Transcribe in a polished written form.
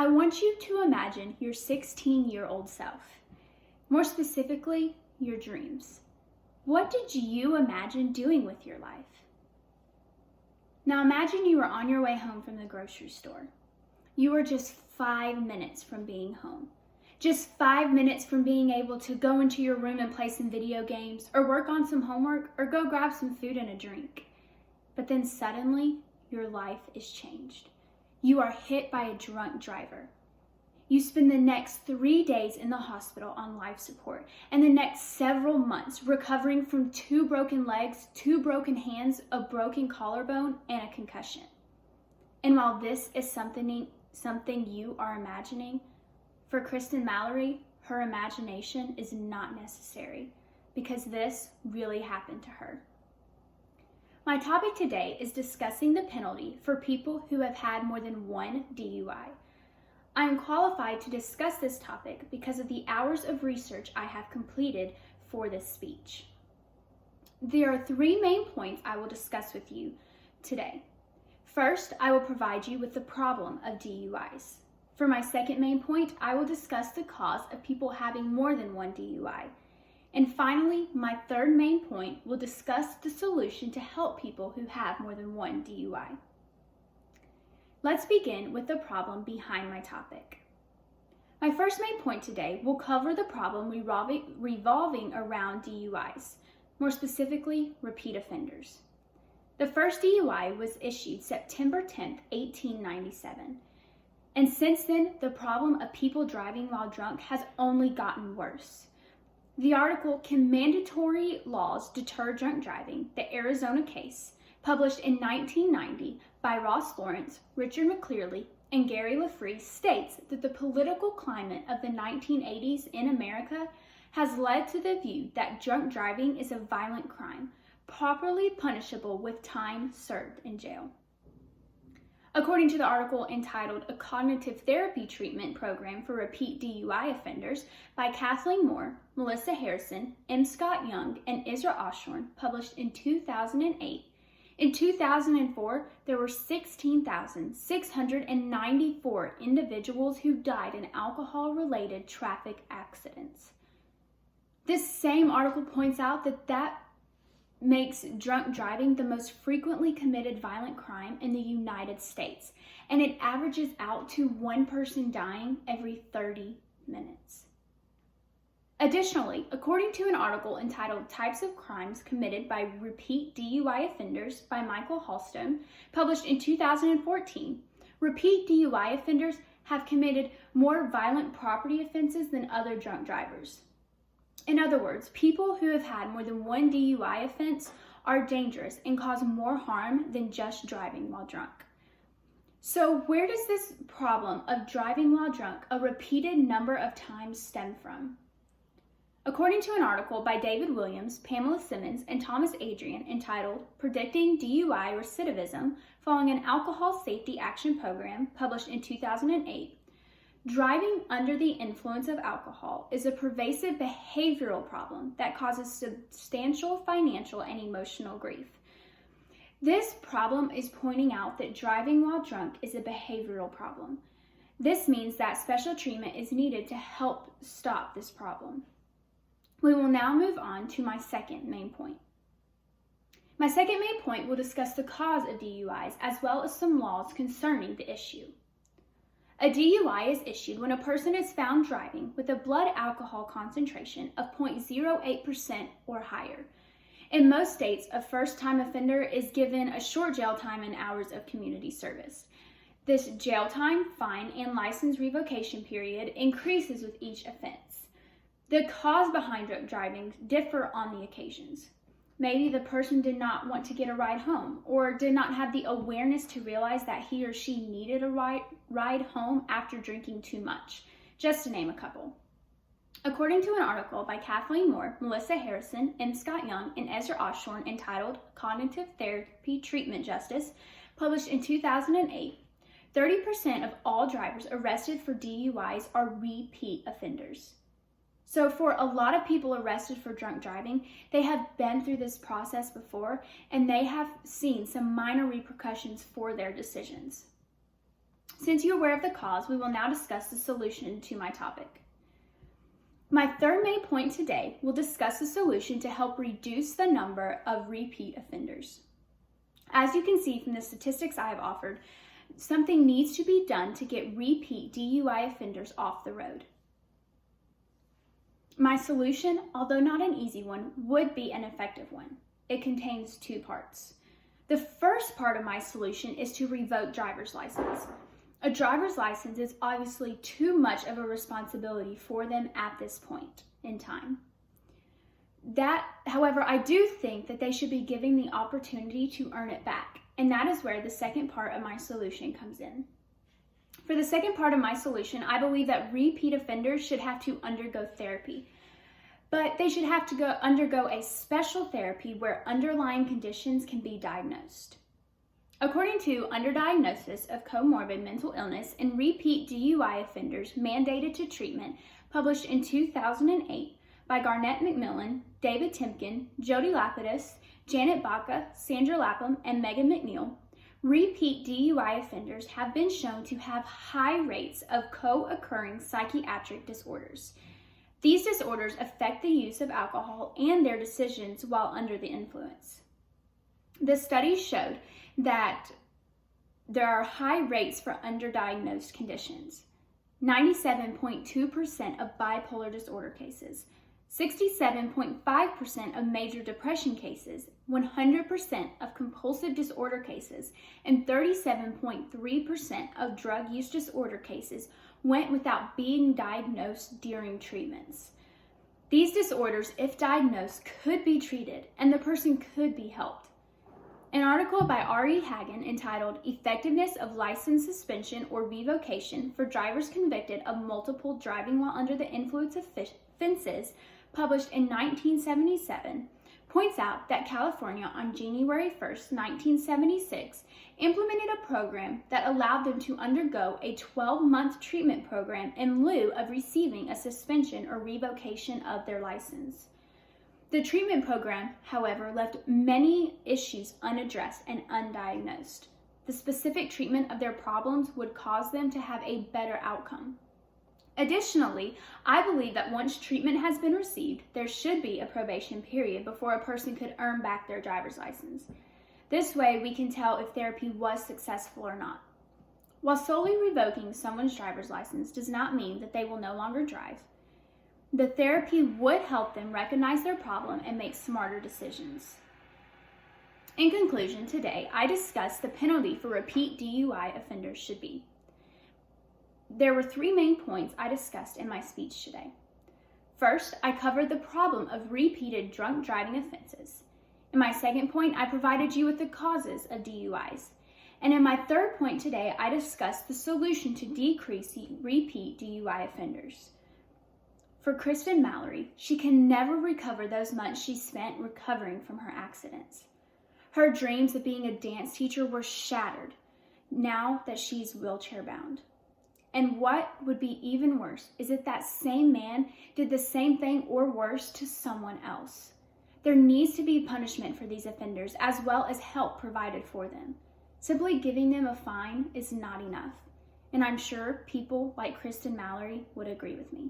I want you to imagine your 16-year-old self. More specifically, your dreams. What did you imagine doing with your life? Now imagine you were on your way home from the grocery store. You were just 5 minutes from being home. Just 5 minutes from being able to go into your room and play some video games, or work on some homework, or go grab some food and a drink. But then suddenly, your life is changed. You are hit by a drunk driver. You spend the next 3 days in the hospital on life support, and the next several months recovering from 2 broken legs, 2 broken hands, a broken collarbone, and a concussion. And while this is something you are imagining, for Kristen Mallory, her imagination is not necessary, because this really happened to her. My topic today is discussing the penalty for people who have had more than one DUI. I am qualified to discuss this topic because of the hours of research I have completed for this speech. There are 3 main points I will discuss with you today. First, I will provide you with the problem of DUIs. For my second main point, I will discuss the cause of people having more than one DUI. And finally, my third main point will discuss the solution to help people who have more than one DUI. Let's begin with the problem behind my topic. My first main point today will cover the problem revolving around DUIs, more specifically, repeat offenders. The first DUI was issued September 10th, 1897. And since then, the problem of people driving while drunk has only gotten worse. The article, Can Mandatory Laws Deter Drunk Driving? The Arizona Case, published in 1990 by Ross Lawrence, Richard McClearly, and Gary LaFree, states that the political climate of the 1980s in America has led to the view that drunk driving is a violent crime, properly punishable with time served in jail. According to the article entitled A Cognitive Therapy Treatment Program for Repeat DUI Offenders by Kathleen Moore, Melissa Harrison, M. Scott Young, and Ezra Osborne, published in 2008, in 2004, there were 16,694 individuals who died in alcohol-related traffic accidents. This same article points out that makes drunk driving the most frequently committed violent crime in the United States, and it averages out to 1 person dying every 30 minutes. Additionally, according to an article entitled Types of Crimes Committed by Repeat DUI Offenders by Michael Halstone, published in 2014, repeat DUI offenders have committed more violent property offenses than other drunk drivers. In other words, people who have had more than one DUI offense are dangerous and cause more harm than just driving while drunk. So where does this problem of driving while drunk a repeated number of times stem from? According to an article by David Williams, Pamela Simmons, and Thomas Adrian entitled Predicting DUI Recidivism Following an Alcohol Safety Action Program, published in 2008, driving under the influence of alcohol is a pervasive behavioral problem that causes substantial financial and emotional grief. This problem is pointing out that driving while drunk is a behavioral problem. This means that special treatment is needed to help stop this problem. We will now move on to my second main point. My second main point will discuss the cause of DUIs as well as some laws concerning the issue. A DUI is issued when a person is found driving with a blood alcohol concentration of 0.08% or higher. In most states, a first-time offender is given a short jail time and hours of community service. This jail time, fine, and license revocation period increases with each offense. The cause behind drunk driving differ on the occasions. Maybe the person did not want to get a ride home or did not have the awareness to realize that he or she needed a ride home after drinking too much, just to name a couple. According to an article by Kathleen Moore, Melissa Harrison, M. Scott Young, and Ezra Osborne entitled Cognitive Therapy Treatment Justice, published in 2008, 30% of all drivers arrested for DUIs are repeat offenders. So for a lot of people arrested for drunk driving, they have been through this process before and they have seen some minor repercussions for their decisions. Since you're aware of the cause, we will now discuss the solution to my topic. My third main point today will discuss a solution to help reduce the number of repeat offenders. As you can see from the statistics I have offered, something needs to be done to get repeat DUI offenders off the road. My solution, although not an easy one, would be an effective one. It contains two parts. The first part of my solution is to revoke driver's license. A driver's license is obviously too much of a responsibility for them at this point in time. However, I do think that they should be given the opportunity to earn it back, and that is where the second part of my solution comes in. For the second part of my solution, I believe that repeat offenders should have to undergo therapy, but they should have to undergo a special therapy where underlying conditions can be diagnosed. According to Underdiagnosis of Comorbid Mental Illness and Repeat DUI Offenders Mandated to Treatment, published in 2008 by Garnett McMillan, David Timken, Jody Lapidus, Janet Baca, Sandra Lapham, and Megan McNeil, repeat DUI offenders have been shown to have high rates of co-occurring psychiatric disorders. These disorders affect the use of alcohol and their decisions while under the influence. The studies showed that there are high rates for underdiagnosed conditions. 97.2% of bipolar disorder cases, 67.5% of major depression cases, 100% of compulsive disorder cases, and 37.3% of drug use disorder cases went without being diagnosed during treatments. These disorders, if diagnosed, could be treated and the person could be helped. An article by R.E. Hagen entitled Effectiveness of License Suspension or Revocation for Drivers Convicted of Multiple Driving While Under the Influence Offenses, published in 1977, points out that California on January 1st, 1976, implemented a program that allowed them to undergo a 12-month treatment program in lieu of receiving a suspension or revocation of their license. The treatment program, however, left many issues unaddressed and undiagnosed. The specific treatment of their problems would cause them to have a better outcome. Additionally, I believe that once treatment has been received, there should be a probation period before a person could earn back their driver's license. This way, we can tell if therapy was successful or not. While solely revoking someone's driver's license does not mean that they will no longer drive, the therapy would help them recognize their problem and make smarter decisions. In conclusion, today I discussed the penalty for repeat DUI offenders should be. There were three main points I discussed in my speech today. First, I covered the problem of repeated drunk driving offenses. In my second point, I provided you with the causes of DUIs. And in my third point today, I discussed the solution to decrease repeat DUI offenders. For Kristen Mallory, she can never recover those months she spent recovering from her accidents. Her dreams of being a dance teacher were shattered now that she's wheelchair bound. And what would be even worse is if that same man did the same thing or worse to someone else. There needs to be punishment for these offenders as well as help provided for them. Simply giving them a fine is not enough. And I'm sure people like Kristen Mallory would agree with me.